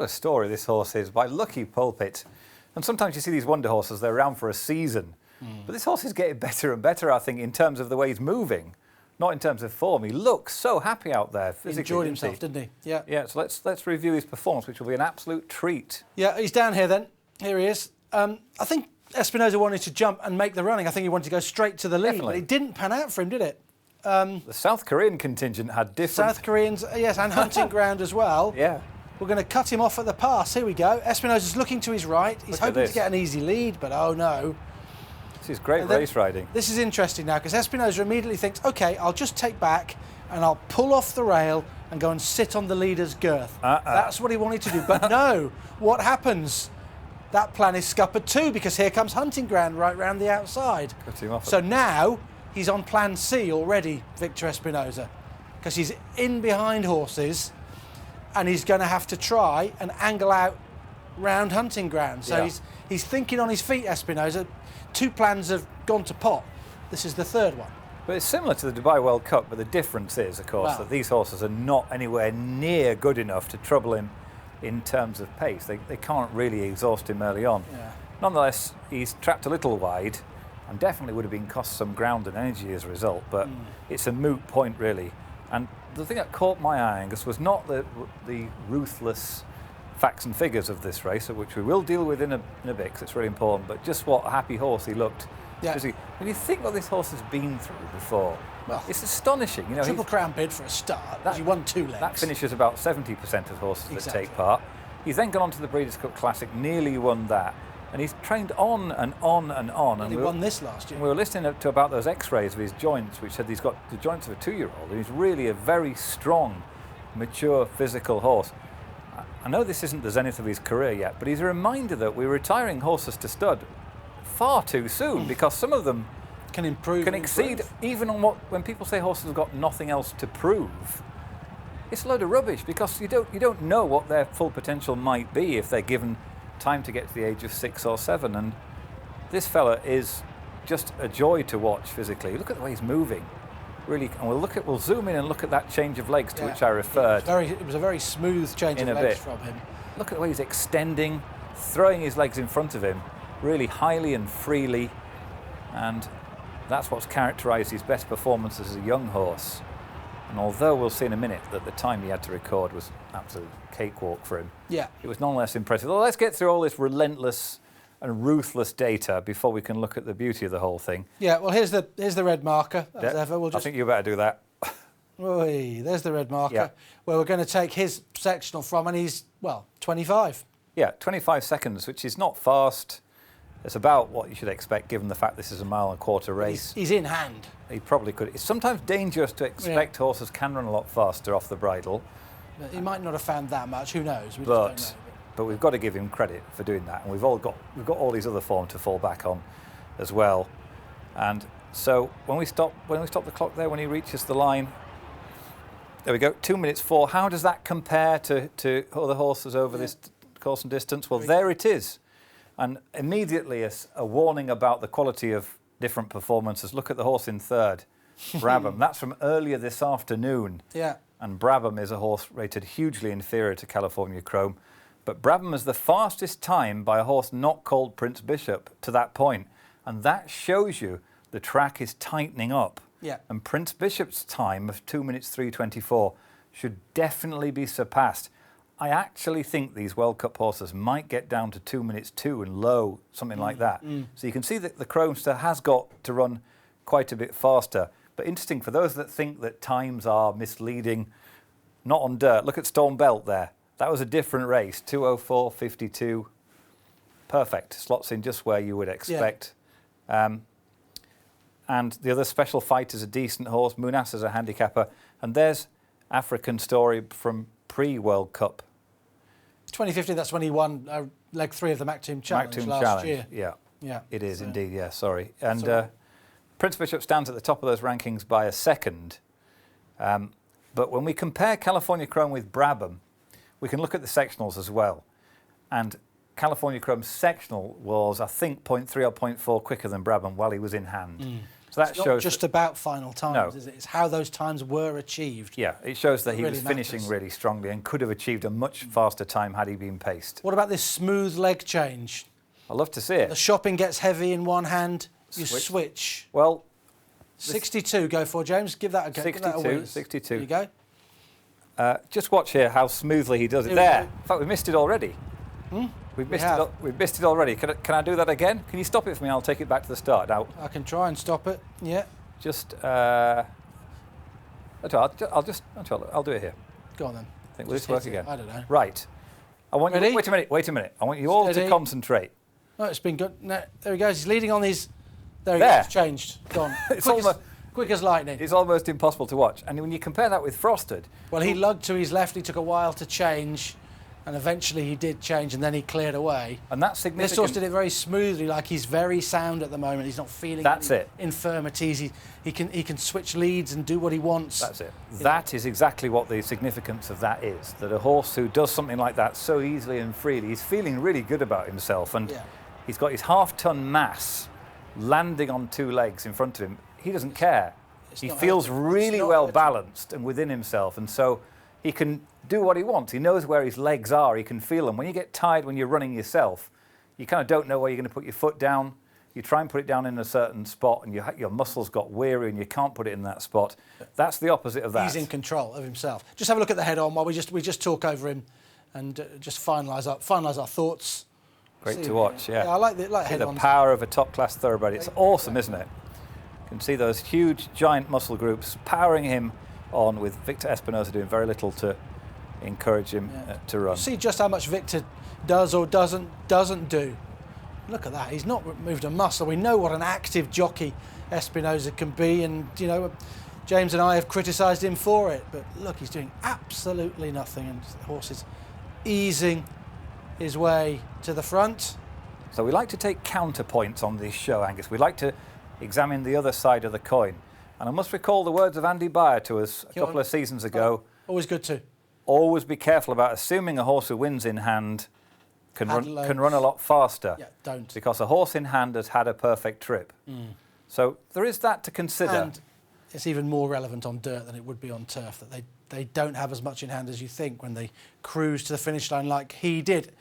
What a story this horse is by Lucky Pulpit. And sometimes you see these wonder horses, they're around for a season. But this horse is getting better and better, I think, in terms of the way he's moving, not in terms of form. He looks so happy out there physically. He enjoyed himself, didn't he? Yeah. Yeah, so let's review his performance, which will be an absolute treat. Yeah, he's down here then. Here he is. I think Espinosa wanted to jump and make the running. I think he wanted to go straight to the lead, Definitely. but it didn't pan out for him, did it? The South Korean contingent had different... South Koreans, yes, and hunting ground as well. Yeah. We're going to cut him off at the pass. Here we go. Espinosa's looking to his right. He's hoping to get an easy lead, but oh no. This is great race riding. This is interesting now because Espinosa immediately thinks, OK, I'll just take back and I'll pull off the rail and go and sit on the leader's girth. That's what he wanted to do. But no, what happens? That plan is scuppered too because here comes hunting ground right round the outside. Cut him off. So now he's on plan C already, Victor Espinosa, because he's in behind horses and he's going to have to try and angle out round hunting ground. So he's thinking on his feet, Espinosa. 2 plans have gone to pot. This is the 3rd one. But it's similar to the Dubai World Cup, but the difference is, of course, that these horses are not anywhere near good enough to trouble him in terms of pace. They can't really exhaust him early on. Yeah. Nonetheless, he's trapped a little wide and definitely would have been cost some ground and energy as a result, but it's a moot point, really. And the thing that caught my eye, Angus, was not the ruthless facts and figures of this race, which we will deal with in a bit, because it's really important, but just what a happy horse he looked. Yeah. When you think what this horse has been through before, well, it's astonishing. You know, Triple Crown bid for a start. He won 2 legs. That finishes about 70% of horses that take part. He's then gone on to the Breeders' Cup Classic, nearly won that, and he's trained on and on and on. And he won this last year. We were listening to about those X-rays of his joints, which said he's got the joints of a 2-year-old, and he's really a very strong, mature, physical horse. I know this isn't the zenith of his career yet, but he's a reminder that we're retiring horses to stud far too soon because some of them can improve, can exceed even on when people say horses have got nothing else to prove. It's a load of rubbish because you don't know what their full potential might be if they're given time to get to the age of 6 or 7. And this fella is just a joy to watch physically. Look at the way he's moving. Really, and we'll zoom in and look at that change of legs to which I referred. It was a very smooth change of legs from him. Look at the way he's extending, throwing his legs in front of him, really highly and freely, and that's what's characterised his best performance as a young horse. And although we'll see in a minute that the time he had to record was absolute cakewalk for him, it was nonetheless impressive. Well, let's get through all this relentless and ruthless data before we can look at the beauty of the whole thing. Yeah, well, here's the red marker, as ever. I think you better do that. Oy, there's the red marker, where we're going to take his sectional from, and he's, 25. Yeah, 25 seconds, which is not fast. It's about what you should expect, given the fact this is a 1.25 mile race. He's in hand. He probably could. It's sometimes dangerous to expect horses can run a lot faster off the bridle. He might not have found that much, who knows? We just don't know. But we've got to give him credit for doing that, and we've got all these other form to fall back on as well. And so when we stop the clock there, when he reaches the line, there we go, 2 minutes 4. How does that compare to other horses over this course and distance? Well, there it is, and immediately a warning about the quality of different performances. Look at the horse in 3rd, Brabham. That's from earlier this afternoon. Yeah. And Brabham is a horse rated hugely inferior to California Chrome. But Brabham is the fastest time by a horse not called Prince Bishop to that point. And that shows you the track is tightening up. Yeah. And Prince Bishop's time of 2 minutes 3:24 should definitely be surpassed. I actually think these World Cup horses might get down to 2 minutes 2 and low, something like that. So you can see that the Chromester has got to run quite a bit faster. But interesting, for those that think that times are misleading, not on dirt, look at Storm Belt there. That was a different race, 2:04.52. Perfect, slots in just where you would expect. And the other Special Fight is a decent horse. Munas is a handicapper. And there's African Story from pre-World Cup. 2015, that's when he won leg 3 of the Maktoum Challenge last year. Yeah, it is indeed, sorry. And Prince Bishop stands at the top of those rankings by a second. But when we compare California Chrome with Brabham, we can look at the sectionals as well. And California Chrome's sectional was, I think, 0.3 or 0.4 quicker than Brabham while he was in hand. So that it's not shows just about final times, is it? It's how those times were achieved. Yeah, it shows that he really was finishing really strongly and could have achieved a much faster time had he been paced. What about this smooth leg change? I'd love to see it. The shopping gets heavy in one hand, you switch. Well, 62, go for, James. Give that a go. 62, 62. There you go. Just watch here how smoothly he does it. There. In fact, we missed it already. We've missed it already. Can I do that again? Can you stop it for me? I'll take it back to the start. Now, I can try and stop it. Yeah. just I'll do it here. Go on then. Will this work again? I don't know. Right. I want Ready? you. Wait a minute. I want you all to concentrate. No, it's been good. No, there he goes. He's leading on these. There he goes. It's changed. Gone. Quick as lightning. It's almost impossible to watch. And when you compare that with Frosted, well, he lugged to his left. He took a while to change, and eventually he did change, and then he cleared away. And that's significant. This horse did it very smoothly. Like, he's very sound at the moment. He's not feeling any infirmities. He can switch leads and do what he wants. That's it. That is exactly what the significance of that is. That a horse who does something like that so easily and freely, he's feeling really good about himself, and he's got his half-ton mass landing on two legs in front of him. He doesn't care. He feels really well balanced and within himself, and so he can do what he wants. He knows where his legs are. He can feel them. When you get tired when you're running yourself, you kind of don't know where you're going to put your foot down. You try and put it down in a certain spot, and your muscles got weary, and you can't put it in that spot. That's the opposite of that. He's in control of himself. Just have a look at the head-on while we just talk over him, and just finalise our thoughts. Great to watch. Yeah, I like head-ons. The power of a top-class thoroughbred. It's awesome, isn't it? You can see those huge, giant muscle groups powering him on, with Victor Espinosa doing very little to encourage him to run. See just how much Victor does or doesn't do. Look at that. He's not moved a muscle. We know what an active jockey Espinosa can be, and James and I have criticised him for it. But look, he's doing absolutely nothing, and the horse is easing his way to the front. So we like to take counterpoints on this show, Angus. We like to examine the other side of the coin. And I must recall the words of Andy Beyer to us a couple of seasons ago. Always good to. Always be careful about assuming a horse who wins in hand can run a lot faster. Yeah, don't. Because a horse in hand has had a perfect trip. So there is that to consider. And it's even more relevant on dirt than it would be on turf, that they don't have as much in hand as you think when they cruise to the finish line like he did.